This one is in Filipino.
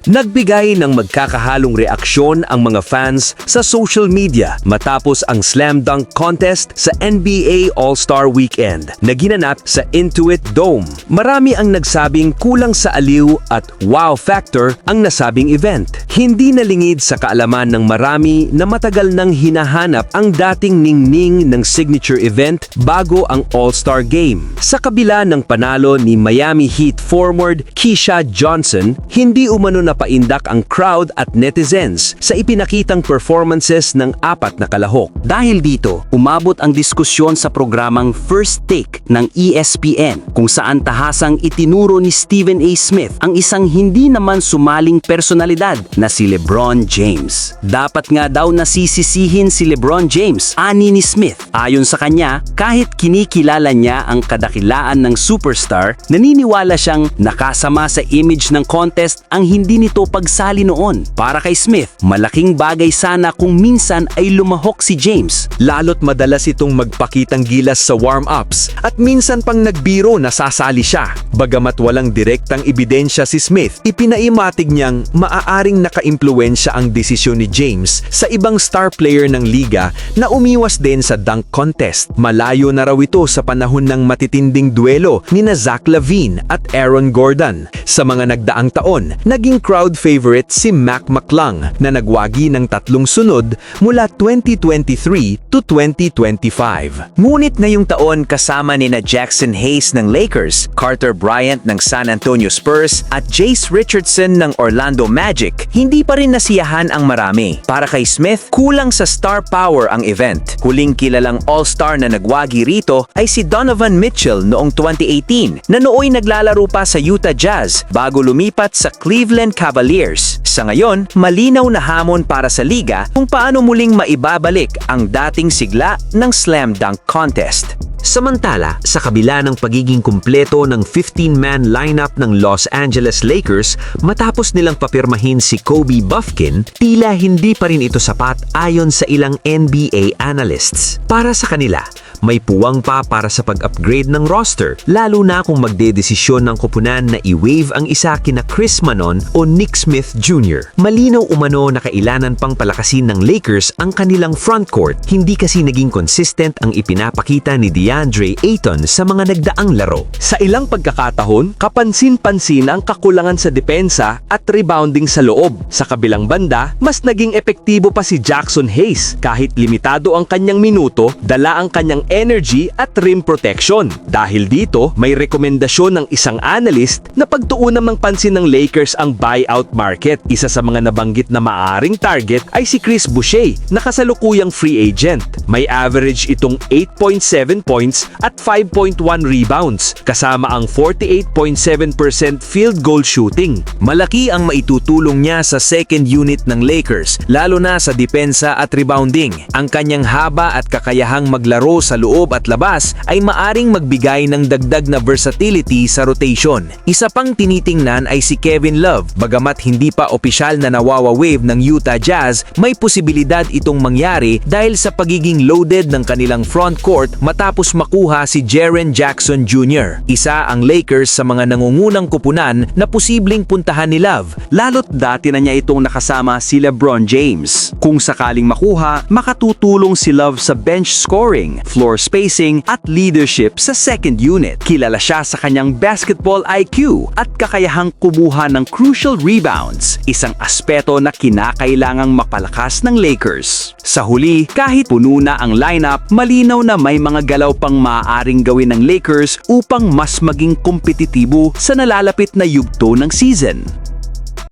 Nagbigay ng magkakahalong reaksyon ang mga fans sa social media matapos ang slam dunk contest sa NBA All-Star Weekend na ginanap sa Intuit Dome. Marami ang nagsabing kulang sa aliw at wow factor ang nasabing event. Hindi nalingid sa kaalaman ng marami na matagal nang hinahanap ang dating ningning ng signature event bago ang All-Star Game. Sa kabila ng panalo ni Miami Heat forward Keisha Johnson, hindi umano napaindak ang crowd at netizens sa ipinakitang performances ng apat na kalahok. Dahil dito, umabot ang diskusyon sa programang First Take ng ESPN kung saan tahasang itinuro ni Stephen A. Smith ang isang hindi naman sumaling personalidad na si LeBron James. Dapat nga daw nasisisihin si LeBron James, ani ni Smith. Ayon sa kanya, kahit kinikilala niya ang kadakilaan ng superstar, naniniwala siyang nakasama sa image ng contest ang hindi nito pagsali noon. Para kay Smith, malaking bagay sana kung minsan ay lumahok si James. Lalo't madalas itong magpakitang gilas sa warm-ups at minsan pang nagbiro na sasali siya. Bagamat walang direktang ebidensya si Smith, ipinaimatig niyang maaaring nakaimpluwensya ang desisyon ni James sa ibang star player ng liga na umiwas din sa dunk contest. Malayo na raw ito sa panahon ng matitinding duelo ni Zach LaVine at Aaron Gordon. Sa mga nagdaang taon, naging crowd favorite si Mac McClung na nagwagi ng 3 sunod mula 2023 to 2025. Ngunit ngayong taon kasama ni Jackson Hayes ng Lakers, Carter Bryant ng San Antonio Spurs at Jace Richardson ng Orlando Magic, hindi pa rin nasiyahan ang marami. Para kay Smith, kulang sa star power ang event. Huling kilalang all-star na nagwagi rito ay si Donovan Mitchell noong 2018 na nooy naglalaro pa sa Utah Jazz bago lumipat sa Cleveland Cavaliers. Sa ngayon, malinaw na hamon para sa liga kung paano muling maibabalik ang dating sigla ng slam dunk contest. Samantala, sa kabila ng pagiging kumpleto ng 15-man lineup ng Los Angeles Lakers matapos nilang papirmahin si Kobe Bufkin, tila hindi pa rin ito sapat ayon sa ilang NBA analysts. Para sa kanila, may puwang pa para sa pag-upgrade ng roster, lalo na kung magdedesisyon ng koponan na i-waive ang isa kina Chris Manon o Nick Smith Jr. Malinaw umano na kailanan pang palakasin ng Lakers ang kanilang frontcourt, hindi kasi naging consistent ang ipinapakita ni DeAndre Ayton sa mga nagdaang laro. Sa ilang pagkakataon, kapansin-pansin ang kakulangan sa depensa at rebounding sa loob. Sa kabilang banda, mas naging epektibo pa si Jackson Hayes. Kahit limitado ang kanyang minuto, dala ang kanyang energy at rim protection. Dahil dito, may rekomendasyon ng isang analyst na pagtuunan ng pansin ng Lakers ang buyout market. Isa sa mga nabanggit na maaring target ay si Chris Boucher na kasalukuyang free agent. May average itong 8.7 points at 5.1 rebounds, kasama ang 48.7% field goal shooting. Malaki ang maitutulong niya sa second unit ng Lakers, lalo na sa depensa at rebounding. Ang kanyang haba at kakayahang maglaro sa loob at labas ay maaring magbigay ng dagdag na versatility sa rotation. Isa pang tinitingnan ay si Kevin Love. Bagamat hindi pa opisyal na nawawa-wave ng Utah Jazz, may posibilidad itong mangyari dahil sa pagiging loaded ng kanilang frontcourt matapos makuha si Jaren Jackson Jr. Isa ang Lakers sa mga nangungunang kupunan na posibleng puntahan ni Love, lalo't dati na niya itong nakasama si LeBron James. Kung sakaling makuha, makatutulong si Love sa bench scoring, floor spacing at leadership sa second unit. Kilala siya sa kanyang basketball IQ at kakayahang kumuha ng crucial rebounds, isang aspeto na kinakailangang mapalakas ng Lakers. Sa huli, kahit puno na ang lineup, malinaw na may mga galaw pang maaaring gawin ng Lakers upang mas maging kompetitibo sa nalalapit na yugto ng season.